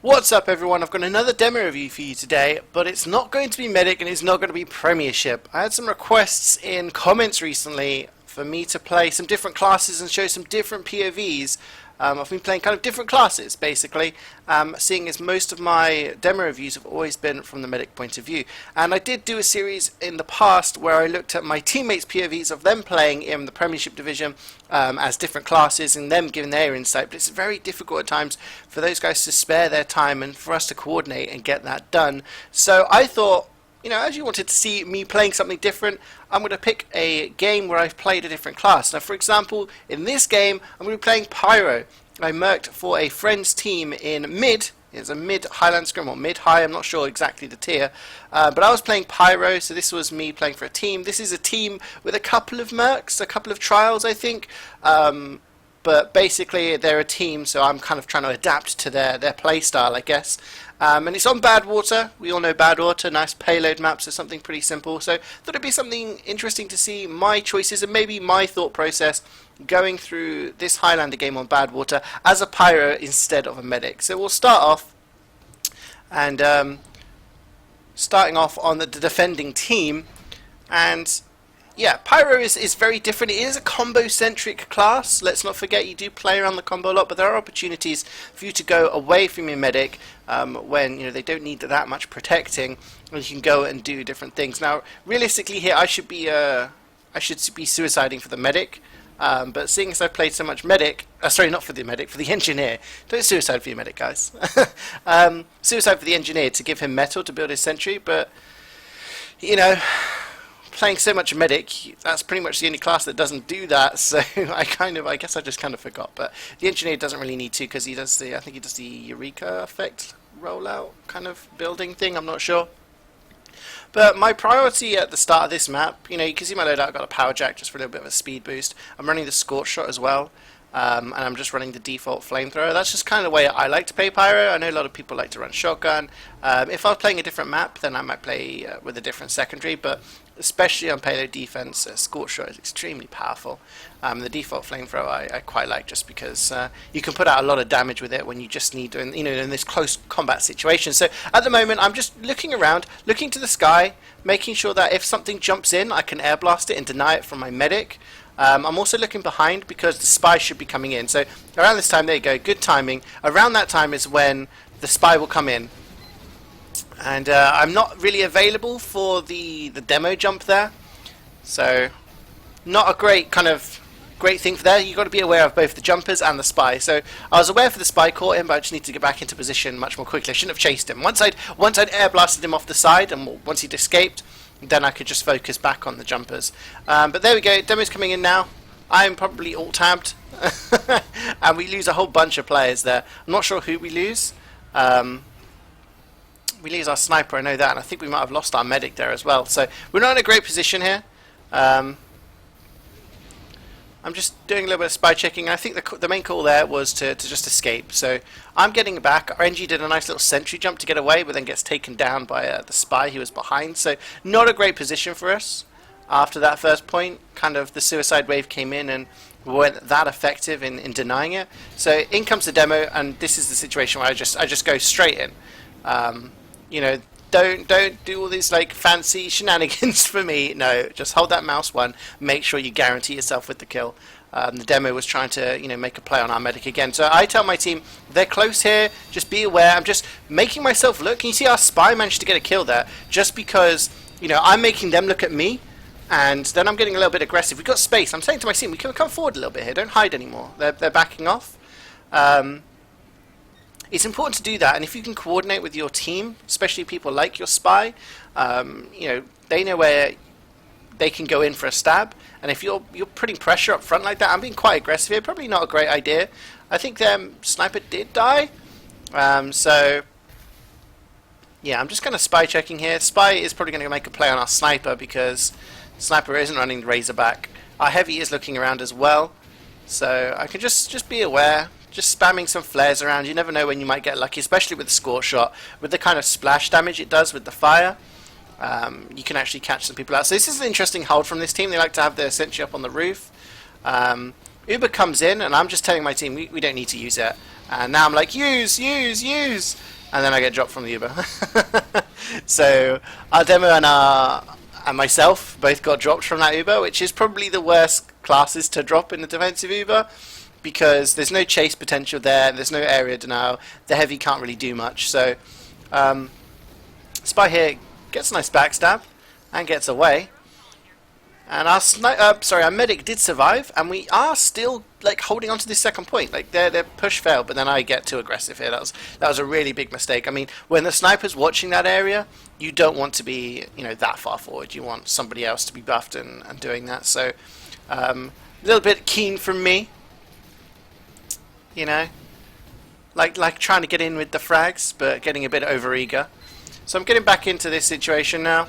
What's up everyone, I've got another demo review for you today, but it's not going to be Medic and it's not going to be Premiership. I had some requests in comments recently for me to play some different classes and show some different POVs. I've been playing kind of different classes basically, seeing as most of my demo reviews have always been from the Medic point of view. And I did do a series in the past where I looked at my teammates' POVs of them playing in the Premiership division as different classes and them giving their insight, but it's very difficult at times for those guys to spare their time and for us to coordinate and get that done. So I thought, as you wanted to see me playing something different, I'm going to pick a game where I've played a different class. Now, for example, in this game, I'm going to be playing Pyro. I merked for a friend's team in mid. It's a mid Highland scrim, or mid-high, I'm not sure exactly the tier. But I was playing Pyro, so this was me playing for a team. This is a team with a couple of mercs, a couple of trials, I think. But basically they're a team, so I'm kind of trying to adapt to their play style, I guess. And it's on Badwater. We all know Badwater, nice payload map, so something pretty simple. So I thought it'd be something interesting to see my choices and maybe my thought process going through this Highlander game on Badwater as a Pyro instead of a Medic. So we'll start off, and starting off on the defending team. And yeah, Pyro is very different. It is a combo-centric class. Let's not forget you do play around the combo a lot, but there are opportunities for you to go away from your medic when they don't need that much protecting, and you can go and do different things. Now, realistically, here I should be suiciding for the medic, but seeing as I played so much medic, sorry, not for the medic, for the engineer. Don't suicide for your medic, guys. Suicide for the engineer to give him metal to build his sentry, but playing so much medic, that's pretty much the only class that doesn't do that, so I guess I just kind of forgot. But the engineer doesn't really need to, because I think he does the Eureka effect rollout kind of building thing, I'm not sure. But my priority at the start of this map, you can see my loadout, I've got a power jack just for a little bit of a speed boost. I'm running the scorch shot as well. And I'm just running the default flamethrower. That's just kind of the way I like to play Pyro. I know a lot of people like to run shotgun. If I was playing a different map, then I might play with a different secondary, but especially on payload defense, scorch shot is extremely powerful. The default flamethrower I quite like, just because you can put out a lot of damage with it when you just need to, in this close combat situation. So at the moment, I'm just looking around, looking to the sky, making sure that if something jumps in, I can air blast it and deny it from my medic. I'm also looking behind because the spy should be coming in. So around this time, there you go, good timing. Around that time is when the spy will come in. And I'm not really available for the demo jump there. So not a great thing for there. You've got to be aware of both the jumpers and the spy. So I was aware for the spy, caught him, but I just need to get back into position much more quickly. I shouldn't have chased him. Once I'd air blasted him off the side, and once he'd escaped, then I could just focus back on the jumpers. But there we go, demo's coming in now. I'm probably alt-tabbed, and we lose a whole bunch of players there. I'm not sure who we lose. We lose our sniper, I know that, and I think we might have lost our medic there as well. So we're not in a great position here. I'm just doing a little bit of spy checking. I think the main call there was to just escape. So I'm getting back. RNG did a nice little sentry jump to get away, but then gets taken down by the spy who was behind. So not a great position for us. After that first point, kind of the suicide wave came in and we weren't that effective in denying it. So in comes the demo, and this is the situation where I just go straight in. Don't do all these fancy shenanigans for me. No, just hold that mouse one. Make sure you guarantee yourself with the kill. The demo was trying to make a play on our medic again. So I tell my team, they're close here. Just be aware. I'm just making myself look. Can you see our spy managed to get a kill there? Just because I'm making them look at me, and then I'm getting a little bit aggressive. We've got space. I'm saying to my team, we can come forward a little bit here. Don't hide anymore. They're backing off. It's important to do that, and if you can coordinate with your team, especially people like your spy, they know where they can go in for a stab. And if you're putting pressure up front like that, I'm being quite aggressive here. Probably not a great idea. I think sniper did die. So yeah, I'm just kind of spy checking here. Spy is probably going to make a play on our sniper because sniper isn't running the Razorback. Our heavy is looking around as well, so I can just be aware. Just spamming some flares around. You never know when you might get lucky, especially with the score shot. With the kind of splash damage it does with the fire, you can actually catch some people out. So this is an interesting hold from this team. They like to have their sentry up on the roof. Uber comes in, and I'm just telling my team we don't need to use it. And now I'm like, use! And then I get dropped from the Uber. So our demo and myself both got dropped from that Uber, which is probably the worst classes to drop in the defensive Uber, because there's no chase potential there, there's no area denial, the heavy can't really do much. So Spy here gets a nice backstab and gets away. And our medic did survive, and we are still like holding on to this second point. Like their push failed, but then I get too aggressive here. That was a really big mistake. I mean, when the sniper's watching that area, you don't want to be that far forward. You want somebody else to be buffed and doing that. So a little bit keen from me, like trying to get in with the frags, but getting a bit overeager. So I'm getting back into this situation now,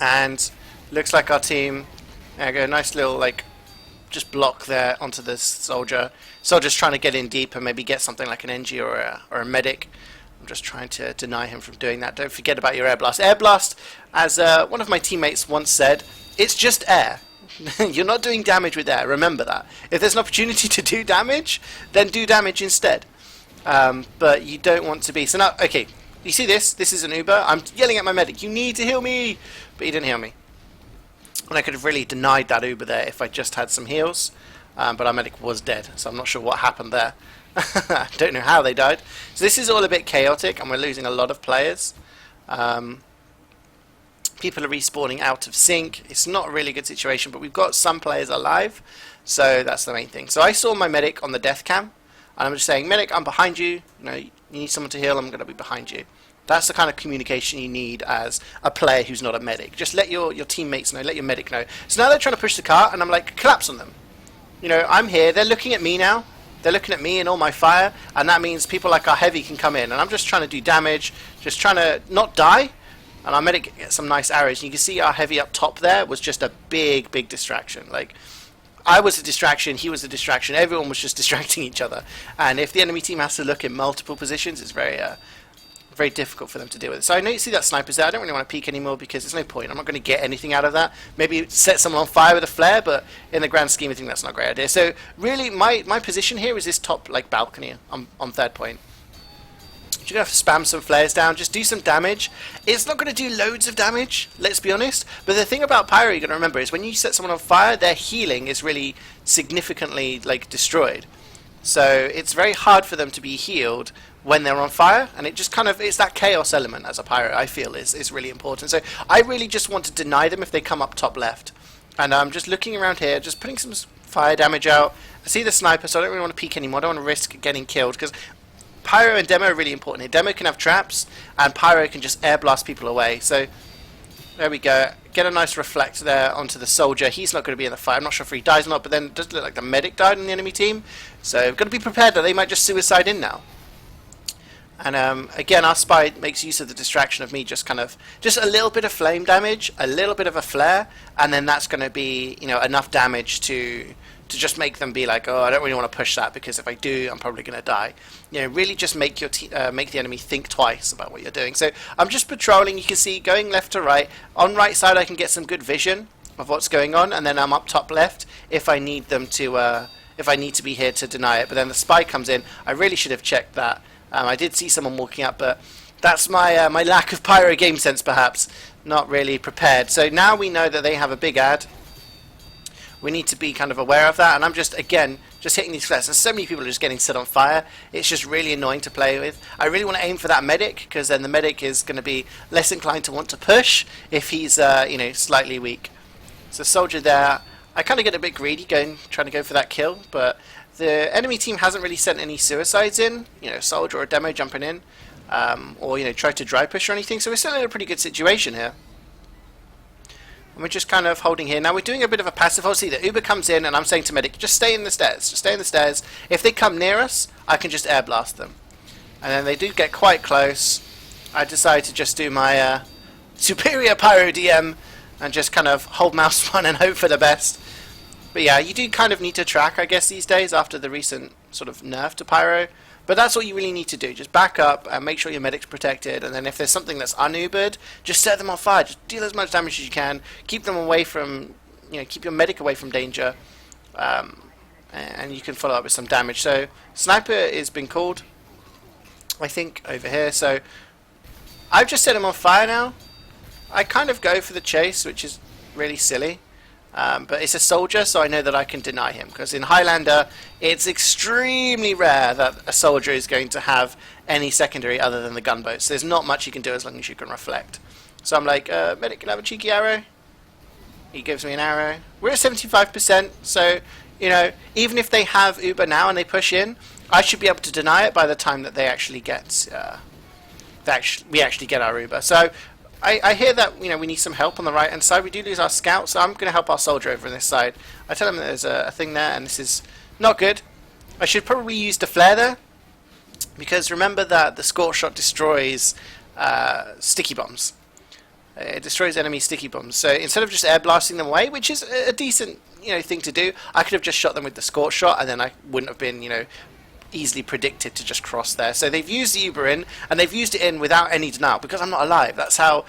and looks like our team, there we go, nice little just block there onto this soldier. Soldier's trying to get in deep and maybe get something like an NG or a medic. I'm just trying to deny him from doing that. Don't forget about your air blast. Air blast, as one of my teammates once said, it's just air. You're not doing damage with air, remember that. If there's an opportunity to do damage, then do damage instead. But you don't want to be. So now, okay, you see this? This is an Uber. I'm yelling at my medic, you need to heal me! But he didn't heal me. And I could have really denied that Uber there if I just had some heals, but our medic was dead, so I'm not sure what happened there. I don't know how they died. So this is all a bit chaotic, and we're losing a lot of players. People are respawning out of sync. It's not a really good situation, but we've got some players alive, so that's the main thing. So I saw my medic on the death cam, and I'm just saying, medic, I'm behind you. You need someone to heal, I'm going to be behind you. That's the kind of communication you need as a player who's not a medic. Just let your teammates know, let your medic know. So now they're trying to push the cart, and I'm like, collapse on them. I'm here, they're looking at me now. They're looking at me and all my fire, and that means people like our heavy can come in. And I'm just trying to do damage, just trying to not die. And our medic gets some nice arrows. And you can see our heavy up top there was just a big distraction. Like, I was a distraction, he was a distraction, everyone was just distracting each other. And if the enemy team has to look in multiple positions, it's very difficult for them to deal with it. So I know you see that sniper's there. I don't really want to peek anymore because there's no point. I'm not going to get anything out of that. Maybe set someone on fire with a flare, but in the grand scheme of things, that's not a great idea. So really, my position here is this top balcony on third point. You're going to have to spam some flares down, just do some damage. It's not going to do loads of damage, let's be honest. But the thing about Pyro you're going to remember is when you set someone on fire, their healing is really significantly destroyed. So it's very hard for them to be healed when they're on fire, and it just it's that chaos element as a Pyro, I feel, is really important. So I really just want to deny them if they come up top left. And I'm just looking around here, just putting some fire damage out. I see the sniper, so I don't really want to peek anymore. I don't want to risk getting killed, because Pyro and Demo are really important here. Demo can have traps, and Pyro can just air blast people away. So there we go. Get a nice reflect there onto the soldier. He's not going to be in the fight. I'm not sure if he dies or not, but then it does look like the medic died in the enemy team. So we've got to be prepared that they might just suicide in now. And again, our spy makes use of the distraction of me just a little bit of flame damage, a little bit of a flare, and then that's going to be enough damage to just make them be like, oh, I don't really want to push that, because if I do, I'm probably going to die. Really just make make the enemy think twice about what you're doing. So I'm just patrolling. You can see going left to right. On right side, I can get some good vision of what's going on, and then I'm up top left if I need them to. If I need to be here to deny it. But then the spy comes in. I really should have checked that. I did see someone walking up, but that's my my lack of Pyro game sense, perhaps. Not really prepared. So now we know that they have a big ad. We need to be aware of that, and I'm just hitting these flares. And so many people are just getting set on fire. It's just really annoying to play with. I really want to aim for that medic, because then the medic is going to be less inclined to want to push if he's slightly weak. So soldier there. I get a bit greedy trying to go for that kill, but the enemy team hasn't really sent any suicides in, soldier or demo jumping in, or try to dry push or anything, so we're still in a pretty good situation here. And we're just holding here. Now we're doing a bit of a passive hold. See, the Uber comes in, and I'm saying to medic, just stay in the stairs, just stay in the stairs. If they come near us, I can just air blast them. And then they do get quite close. I decide to just do my superior Pyro DM, and just hold mouse one and hope for the best. But yeah, you do need to track, I guess, these days after the recent sort of nerf to Pyro. But that's all you really need to do. Just back up and make sure your medic's protected. And then if there's something that's un-Ubered, just set them on fire. Just deal as much damage as you can. Keep them away from, keep your medic away from danger. and you can follow up with some damage. So sniper has been called, I think, over here. So I've just set him on fire now. I kind of go for the chase, which is really silly. But it's a soldier, so I know that I can deny him. Because in Highlander, it's extremely rare that a soldier is going to have any secondary other than the gunboats. There's not much you can do as long as you can reflect. So I'm like, medic, can I have a cheeky arrow? He gives me an arrow. We're at 75%, so, you know, even if they have Uber now and they push in, I should be able to deny it by the time that they actually get, we actually get our Uber. So I hear that, you know, we need some help on the right hand side. We do lose our scout, so I'm going to help our soldier over on this side. I tell him that there's a thing there, and this is not good. I should probably use the flare there, because remember that the scorch shot destroys sticky bombs. It destroys enemy sticky bombs. So instead of just air blasting them away, which is a decent, you know, thing to do, I could have just shot them with the scorch shot, and then I wouldn't have been, you know, easily predicted to just cross there. So they've used the Uber in, and they've used it in without any denial, because I'm not alive. That's how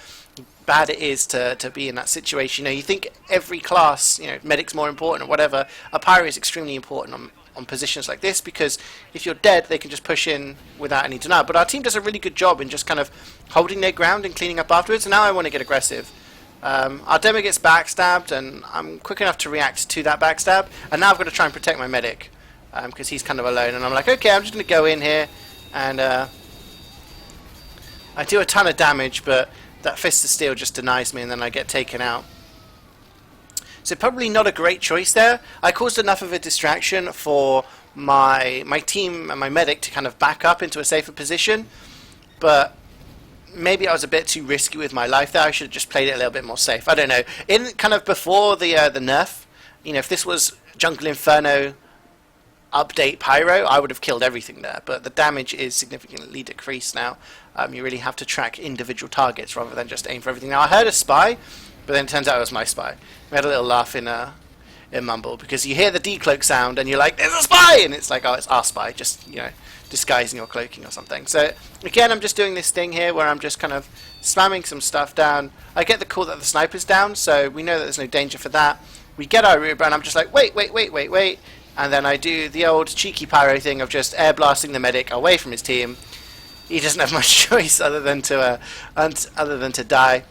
bad it is to be in that situation. You know, you think every class, you know, medic's more important or whatever. A pyro is extremely important on positions like this, because if you're dead, they can just push in without any denial. But our team does a really good job in just kind of holding their ground and cleaning up afterwards, and now I want to get aggressive. Our demo gets backstabbed, and I'm quick enough to react to that backstab, and now I've got to try and protect my medic, because he's kind of alone, and I'm like, okay, I'm just going to go in here, and I do a ton of damage, but that Fist of Steel just denies me, and then I get taken out. So probably not a great choice there. I caused enough of a distraction for my team and my medic to kind of back up into a safer position, but maybe I was a bit too risky with my life there. I should have just played it a little bit more safe. I don't know. In kind of before the nerf, you know, if this was Jungle Inferno update Pyro, I would have killed everything there, but the damage is significantly decreased now. You really have to track individual targets rather than just aim for everything. Now I heard a spy, but then it turns out it was my spy. We had a little laugh in Mumble, because you hear the decloak sound and you're like, there's a spy! And it's like, oh, it's our spy, just, you know, disguising your cloaking or something. So again, I'm just doing this thing here where I'm just kind of spamming some stuff down. I get the call that the sniper's down, so we know that there's no danger for that. We get our Uber, and I'm just like, wait. And then I do the old cheeky pyro thing of just air blasting the medic away from his team. He doesn't have much choice other than to die.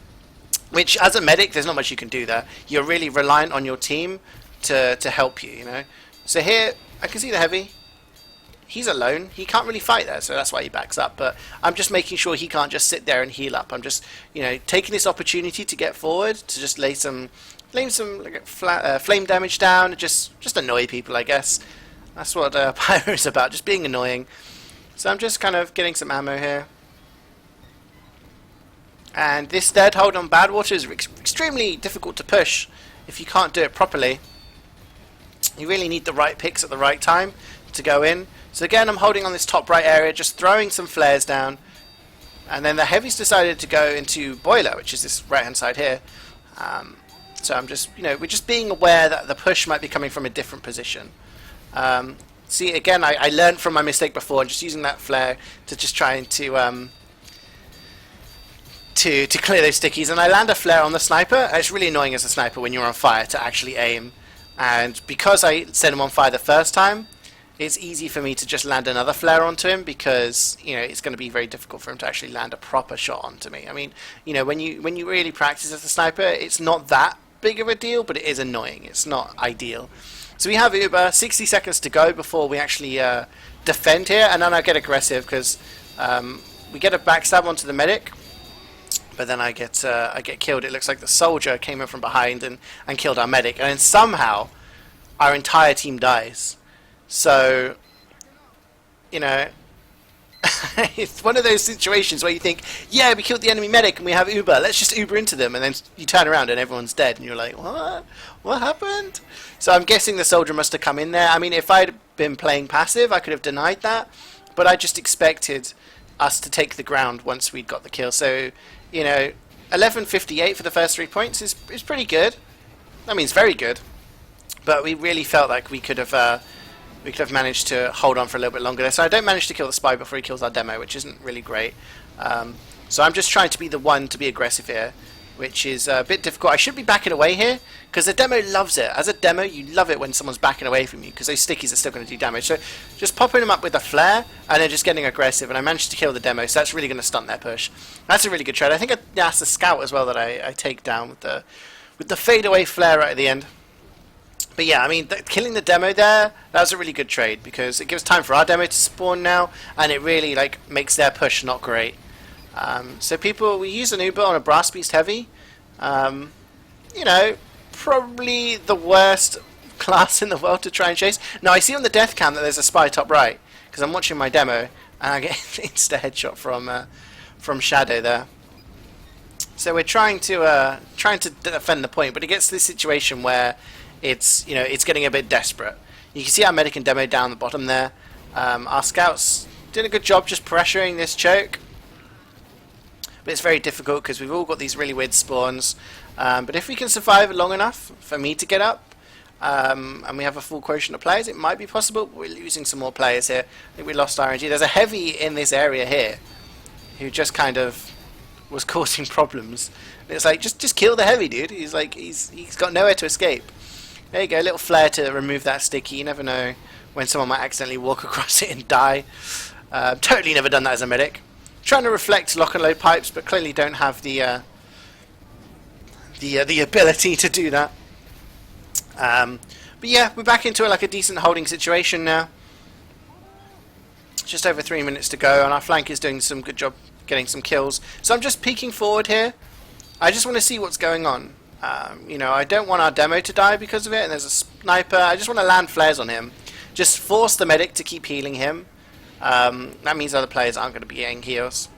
Which, as a medic, there's not much you can do there. You're really reliant on your team to help you, you know. So here, I can see the heavy. He's alone. He can't really fight there, so that's why he backs up. But I'm just making sure he can't just sit there and heal up. I'm just, you know, taking this opportunity to get forward, to just lay some like, flame damage down, just annoy people, I guess. That's what Pyro is about, just being annoying. So I'm just kind of getting some ammo here. And this third hold on Badwater is extremely difficult to push if you can't do it properly. You really need the right picks at the right time to go in. So again, I'm holding on this top right area, just throwing some flares down. And then the heavies decided to go into Boiler, which is this right hand side here. So I'm just, you know, we're just being aware that the push might be coming from a different position. See, again, I learned from my mistake before, and just using that flare to just trying to clear those stickies, and I land a flare on the sniper. It's really annoying as a sniper when you're on fire to actually aim, and because I set him on fire the first time, it's easy for me to just land another flare onto him, because, you know, it's going to be very difficult for him to actually land a proper shot onto me. I mean, you know, when you really practice as a sniper, it's not that big of a deal, but it is annoying. It's not ideal. So we have Uber, 60 seconds to go before we actually defend here, and then I get aggressive, because we get a backstab onto the medic. But then I get killed. It looks like the soldier came in from behind and killed our medic. And then somehow, our entire team dies. So, you know, it's one of those situations where you think, yeah, we killed the enemy medic and we have Uber. Let's just Uber into them. And then you turn around and everyone's dead. And you're like, what? What happened? So I'm guessing the soldier must have come in there. I mean, if I'd been playing passive, I could have denied that. But I just expected us to take the ground once we'd got the kill. So, you know, 11:58 for the first 3 points is pretty good. I mean, it's very good. But we really felt like we could have managed to hold on for a little bit longer there. So I don't manage to kill the spy before he kills our demo, which isn't really great. So I'm just trying to be the one to be aggressive here. which is a bit difficult. I should be backing away here, because the demo loves it. As a demo, you love it when someone's backing away from you, because those stickies are still going to do damage. So just popping them up with a flare, and then just getting aggressive, and I managed to kill the demo, so that's really going to stunt their push. That's a really good trade. I think that's the scout as well that I take down with the fadeaway flare right at the end. But yeah, I mean, killing the demo there, that was a really good trade, because it gives time for our demo to spawn now, and it really like makes their push not great. So we use an Uber on a Brass Beast Heavy. You know, probably the worst class in the world to try and chase. Now, I see on the death cam that there's a spy top right, because I'm watching my demo, and I get insta headshot from Shadow there. So we're trying to defend the point, but it gets to this situation where it's getting a bit desperate. You can see our medic and demo down the bottom there. Our scouts did a good job just pressuring this choke. But it's very difficult because we've all got these really weird spawns. But if we can survive long enough for me to get up, and we have a full quotient of players, it might be possible. We're losing some more players here. I think we lost RNG. There's a heavy in this area here who just kind of was causing problems. And it's like, just kill the heavy, dude. He's got nowhere to escape. There you go, a little flare to remove that sticky. You never know when someone might accidentally walk across it and die. Totally never done that as a medic. Trying to reflect lock and load pipes, but clearly don't have the ability to do that. But yeah, we're back into a decent holding situation now. Just over 3 minutes to go, and our flank is doing some good job getting some kills. So I'm just peeking forward here. I just want to see what's going on. I don't want our demo to die because of it, and there's a sniper. I just want to land flares on him. Just force the medic to keep healing him. That means other players aren't going to be getting heals.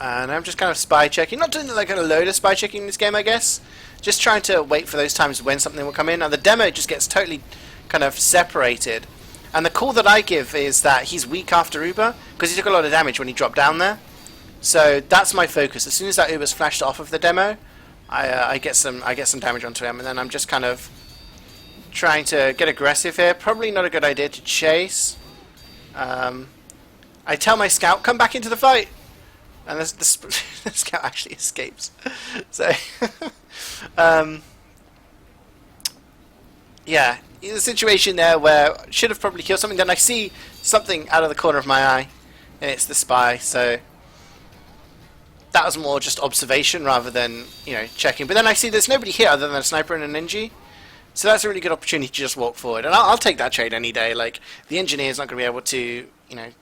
And I'm just kind of spy checking. Not doing like a load of spy checking in this game, I guess. Just trying to wait for those times when something will come in. Now the demo just gets totally kind of separated. And the call that I give is that he's weak after Uber, because he took a lot of damage when he dropped down there. So that's my focus. As soon as that Uber's flashed off of the demo, I get some damage onto him, and then I'm just kind of trying to get aggressive here. Probably not a good idea to chase. I tell my scout, come back into the fight, and the scout actually escapes. So, yeah, in a situation there where I should have probably killed something, then I see something out of the corner of my eye, and it's the spy. So that was more just observation rather than checking. But then I see there's nobody here other than a sniper and an NG. So that's a really good opportunity to just walk forward, and I'll take that trade any day. Like, the engineer's not going to be able to,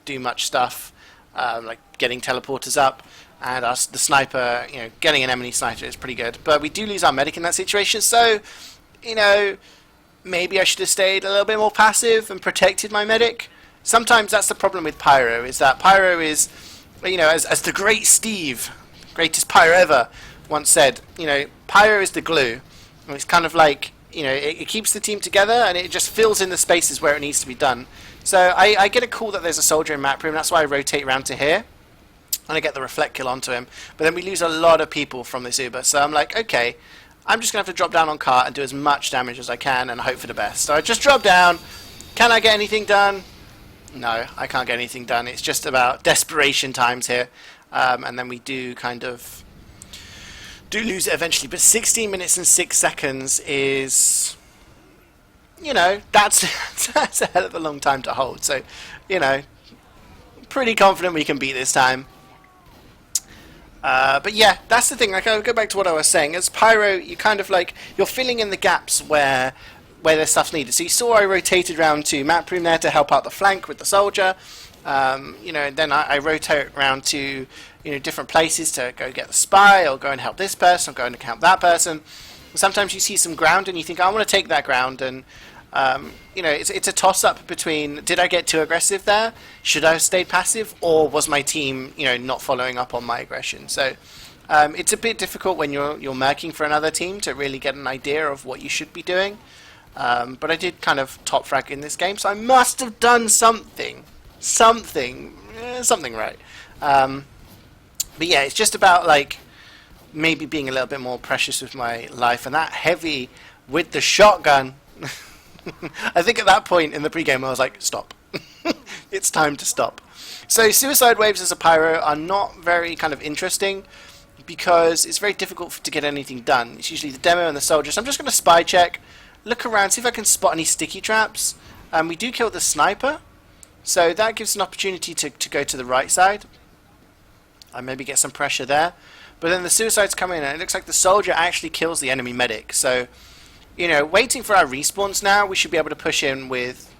do much stuff, like getting teleporters up, and the sniper, getting an enemy sniper is pretty good. But we do lose our medic in that situation, so, maybe I should have stayed a little bit more passive and protected my medic. Sometimes that's the problem with Pyro, is that Pyro is, as the great Steve, greatest Pyro ever, once said, Pyro is the glue, and it's kind of like, it keeps the team together, and it just fills in the spaces where it needs to be done. So I get a call that there's a soldier in map room. That's why I rotate around to here, and I get the reflect kill onto him. But then we lose a lot of people from this Uber. So I'm like, okay, I'm just going to have to drop down on cart and do as much damage as I can and hope for the best. So I just drop down. Can I get anything done? No, I can't get anything done. It's just about desperation times here. And then we do lose it eventually, but 16 minutes and 6 seconds is, that's a hell of a long time to hold. So, pretty confident we can beat this time. But yeah, that's the thing. Like, I'll go back to what I was saying. As Pyro, you kind of you're filling in the gaps where there's stuff needed. So you saw I rotated around to map room there to help out the flank with the soldier. Then I rotate around to different places to go get the spy, or go and help this person, or go and help that person. Sometimes you see some ground and you think, I want to take that ground, and it's a toss-up between, did I get too aggressive there? Should I have stayed passive, or was my team not following up on my aggression? So it's a bit difficult when you're merking for another team to really get an idea of what you should be doing. But I did kind of top frag in this game, so I must have done something right. But yeah, it's just about maybe being a little bit more precious with my life, and that heavy with the shotgun. I think at that point in the pregame I was like, stop. It's time to stop. So suicide waves as a pyro are not very kind of interesting. because it's very difficult to get anything done. It's usually the demo and the soldier. So I'm just going to spy check, look around, see if I can spot any sticky traps. We do kill the sniper, so that gives an opportunity to go to the right side and maybe get some pressure there. But then the suicides come in, and it looks like the soldier actually kills the enemy medic. So, you know, waiting for our respawns now, we should be able to push in with,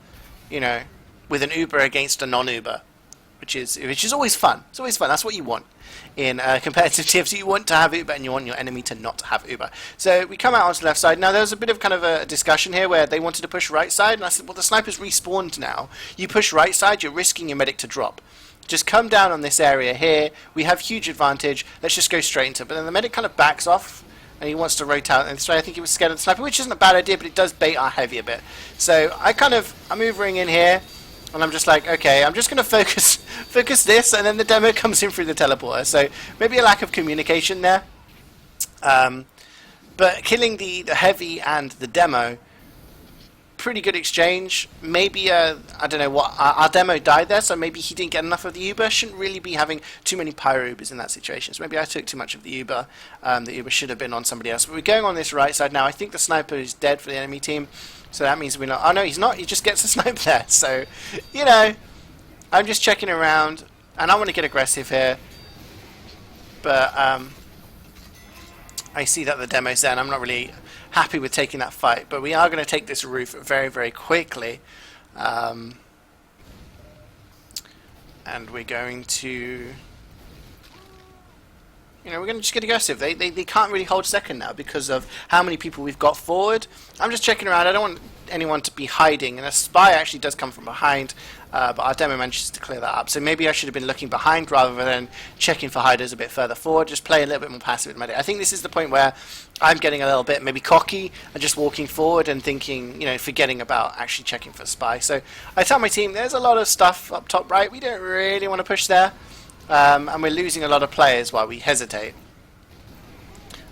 you know, with an Uber against a non-Uber, which is always fun. It's always fun. That's what you want in competitive TFT. You want to have Uber, and you want your enemy to not have Uber. So we come out onto the left side. Now there was a bit of kind of a discussion here where they wanted to push right side, and I said, well, the sniper's respawned now. You push right side, you're risking your medic to drop. Just come down on this area here. We have huge advantage. Let's just go straight into it. But then the medic kind of backs off, and he wants to rotate out. And so I think he was scared of the sniper, which isn't a bad idea, but it does bait our heavy a bit. So I'm Ubering in here, and I'm just like, okay, I'm just going to focus this, and then the demo comes in through the teleporter. So maybe a lack of communication there. But killing the heavy and the demo, pretty good exchange. Maybe I don't know what our demo died there, so maybe he didn't get enough of the Uber. Shouldn't really be having too many Pyro Ubers in that situation. So maybe I took too much of the Uber. The Uber should have been on somebody else. But we're going on this right side now. I think the sniper is dead for the enemy team, so that means we're not. Oh no, he's not. He just gets a snipe there. So, you know, I'm just checking around, and I want to get aggressive here, but I see that the demo's there, and I'm not really happy with taking that fight, but we are going to take this roof very, very quickly, and we're going to, you know, we're going to just get aggressive. They can't really hold second now because of how many people we've got forward. I'm just checking around. I don't want anyone to be hiding, and a spy actually does come from behind, but our demo manages to clear that up. So maybe I should have been looking behind rather than checking for hiders a bit further forward. Just play a little bit more passive with medic. I think this is the point where I'm getting a little bit maybe cocky and just walking forward and thinking, you know, forgetting about actually checking for spy. So I tell my team, there's a lot of stuff up top right. We don't really want to push there, and we're losing a lot of players while we hesitate.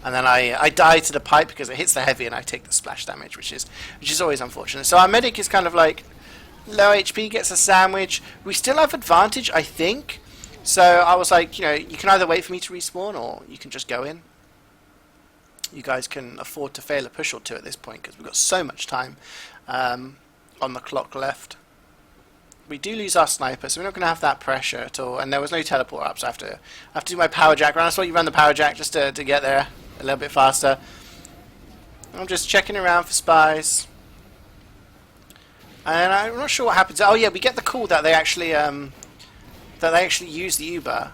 And then I die to the pipe because it hits the heavy and I take the splash damage, which is always unfortunate. So our medic is kind of like low HP, gets a sandwich. We still have advantage, I think. So I was like, you know, you can either wait for me to respawn or you can just go in. You guys can afford to fail a push or two at this point because we've got so much time on the clock left. We do lose our sniper, so we're not going to have that pressure at all. And there was no teleport up, so I have to do my power jack run. I saw you run the power jack just to get there a little bit faster. I'm just checking around for spies. And I'm not sure what happens. Oh yeah, we get the call that they actually use the Uber.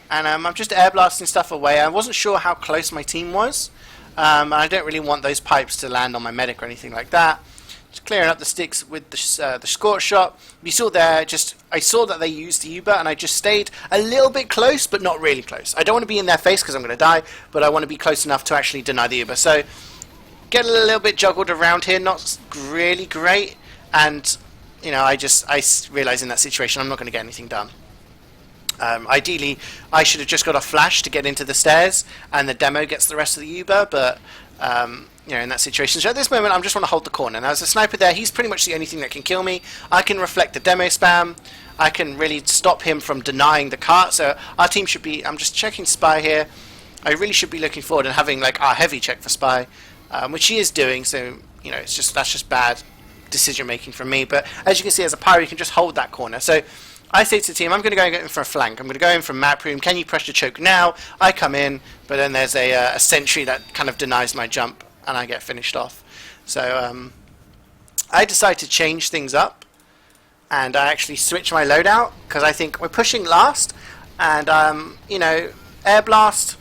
And I'm just air blasting stuff away. I wasn't sure how close my team was. And I don't really want those pipes to land on my medic or anything like that. Just clearing up the sticks with the scorch shot. You saw there, I saw that they used the Uber, and I just stayed a little bit close, but not really close. I don't want to be in their face because I'm going to die, but I want to be close enough to actually deny the Uber. So get a little bit juggled around here, not really great, and you know, I realize in that situation I'm not going to get anything done. Ideally, I should have just got a flash to get into the stairs, and the demo gets the rest of the Uber, but you know, in that situation. So at this moment, I just want to hold the corner. Now, there's a sniper there. He's pretty much the only thing that can kill me. I can reflect the demo spam. I can really stop him from denying the cart. So our team should be. I'm just checking spy here. I really should be looking forward and having like our heavy check for spy, which he is doing. So you know, that's just bad decision making from me. But as you can see, as a pyro, you can just hold that corner. So I say to the team, I'm going to go in for a flank. I'm going to go in from map room. Can you pressure choke now? I come in, but then there's a sentry that kind of denies my jump, and I get finished off. So I decide to change things up, and I actually switch my loadout because I think we're pushing last, and you know, air blast.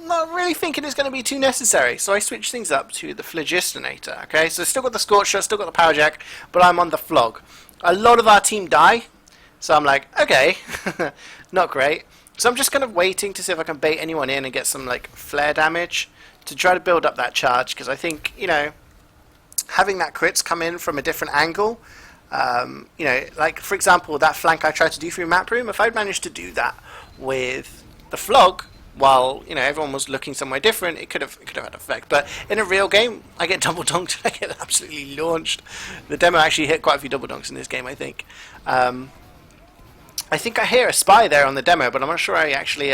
Not really thinking it's going to be too necessary, so I switch things up to the Phlogistinator. Okay, so still got the Scorch Shot, still got the Power Jack, but I'm on the Flog. A lot of our team die, so I'm like, okay, not great. So I'm just kind of waiting to see if I can bait anyone in and get some like flare damage to try to build up that charge, because I think, you know, having that crits come in from a different angle, you know, like for example that flank I tried to do through map room, if I'd managed to do that with the Flog while, you know, everyone was looking somewhere different, it could have had effect. But in a real game, I get double donked. I get absolutely launched. The demo actually hit quite a few double donks in this game, I think. I think I hear a spy there on the demo, but I'm not sure I actually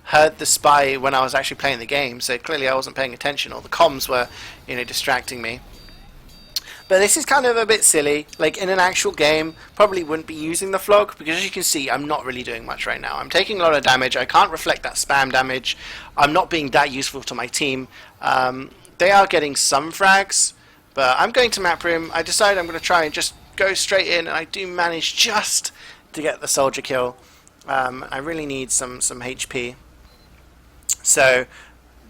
heard the spy when I was actually playing the game. So clearly I wasn't paying attention, or the comms were, distracting me. But this is kind of a bit silly. Like, in an actual game, probably wouldn't be using the flog, because as you can see, I'm not really doing much right now. I'm taking a lot of damage. I can't reflect that spam damage. I'm not being that useful to my team. They are getting some frags, but I'm going to map room. I decided I'm going to try and just go straight in, and I do manage just to get the soldier kill. I really need some HP. So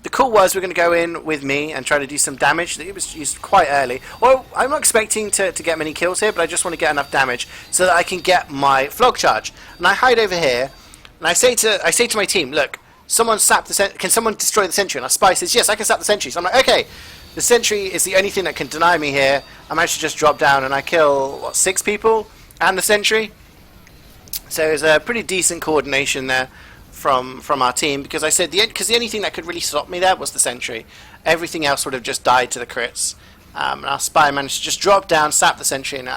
the call was we're going to go in with me and try to do some damage. It was used quite early. Well, I'm not expecting to get many kills here, but I just want to get enough damage so that I can get my flog charge. And I hide over here, and I say to my team, look, someone sap the can someone destroy the sentry? And our spy says, yes, I can sap the sentry. So I'm like, okay, the sentry is the only thing that can deny me here. I managed to just drop down and I kill, what, 6 people and the sentry? So there's a pretty decent coordination there from our team, because I said the only thing that could really stop me there was the sentry. Everything else would have just died to the crits. And our spy managed to just drop down, sap the sentry, and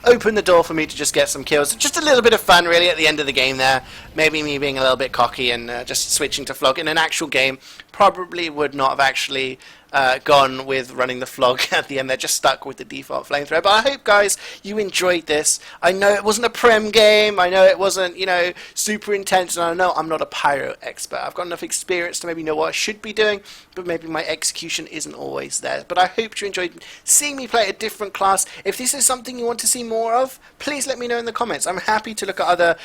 open the door for me to just get some kills. Just a little bit of fun, really, at the end of the game there. Maybe me being a little bit cocky and just switching to flog. In an actual game, probably would not have actually gone with running the flog at the end. They're just stuck with the default flamethrower. But I hope, guys, you enjoyed this. I know it wasn't a Prem game. I know it wasn't, super intense. And I know I'm not a pyro expert. I've got enough experience to maybe know what I should be doing, but maybe my execution isn't always there. But I hope you enjoyed seeing me play a different class. If this is something you want to see more of, please let me know in the comments. I'm happy to look at other,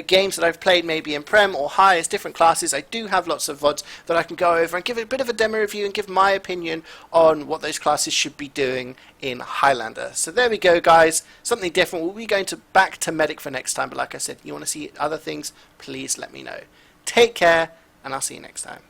games that I've played maybe in Prem or high as different classes. I do have lots of VODs that I can go over and give a bit of a demo review and give my opinion on what those classes should be doing in Highlander. So there we go, guys. Something different. We'll be going back to Medic for next time, but like I said, you want to see other things, please let me know. Take care, and I'll see you next time.